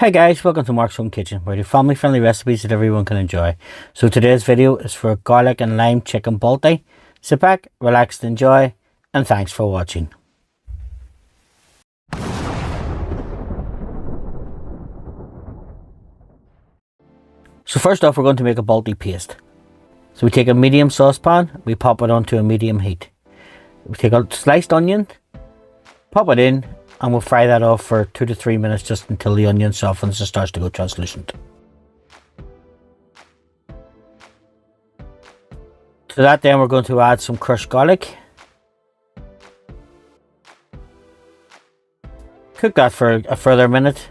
Hi guys, welcome to Mark's Home Kitchen, where I do family friendly recipes that everyone can enjoy. So today's video is for garlic and lime chicken Balti. Sit back, relax and enjoy, and thanks for watching. So first off, we're going to make a Balti paste. So we take a medium saucepan, we pop it onto a medium heat. We take a sliced onion, pop it in, and we'll fry that off for 2 to 3 minutes just until the onion softens and starts to go translucent. To that then we're going to add some crushed garlic. Cook that for a further minute,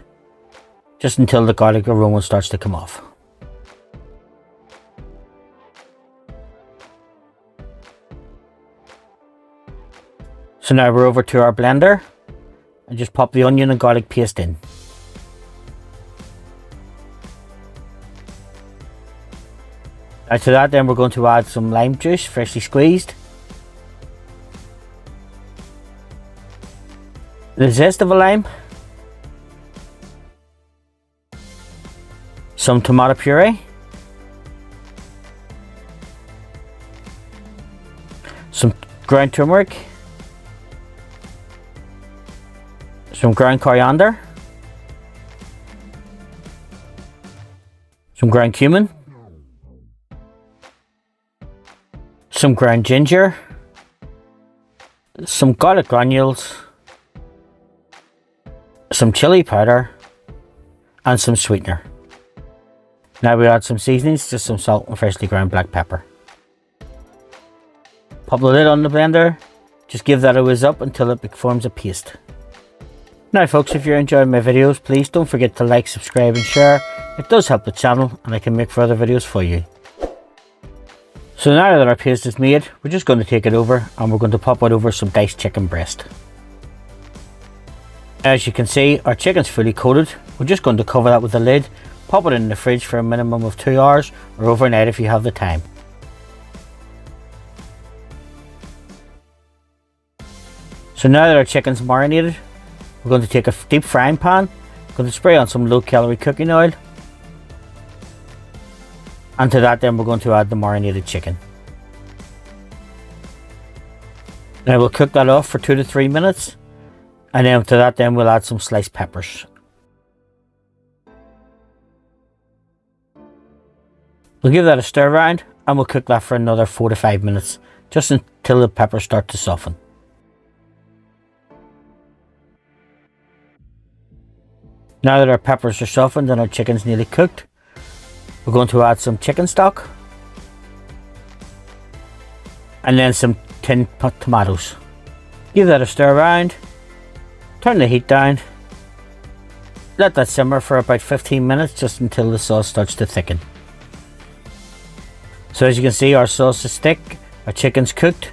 just until the garlic aroma starts to come off. So now we're over to our blender and just pop the onion and garlic paste in. Now to that then we're going to add some lime juice, freshly squeezed. The zest of a lime. Some tomato puree. Some ground turmeric. Some ground coriander. Some ground cumin. Some ground ginger. Some garlic granules. Some chili powder. And some sweetener. Now we add some seasonings, just some salt and freshly ground black pepper. Pop the lid on the blender. Just give that a whiz up until it forms a paste. Now folks, if you're enjoying my videos, please don't forget to like, subscribe and share. It does help the channel and I can make further videos for you. So now that our paste is made, we're just going to take it over and we're going to pop it over some diced chicken breast. As you can see, our chicken's fully coated. We're just going to cover that with a lid, pop it in the fridge for a minimum of 2 hours or overnight if you have the time. So now that our chicken's marinated, we're going to take a deep frying pan, going to spray on some low-calorie cooking oil, and to that then we're going to add the marinated chicken. Now we'll cook that off for 2 to 3 minutes, and then to that then we'll add some sliced peppers. We'll give that a stir around and we'll cook that for another 4 to 5 minutes, just until the peppers start to soften. Now that our peppers are softened and our chicken's nearly cooked, we're going to add some chicken stock and then some tinned tomatoes. Give that a stir around, turn the heat down, let that simmer for about 15 minutes just until the sauce starts to thicken. So as you can see, our sauce is thick, our chicken's cooked.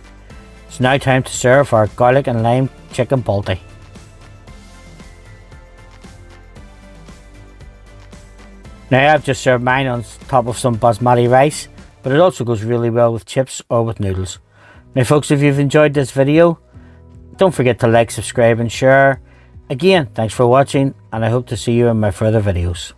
It's now time to serve our garlic and lime chicken Balti. Now I've just served mine on top of some basmati rice, but it also goes really well with chips or with noodles. Now folks, if you've enjoyed this video, don't forget to like, subscribe and share. Again, thanks for watching and I hope to see you in my further videos.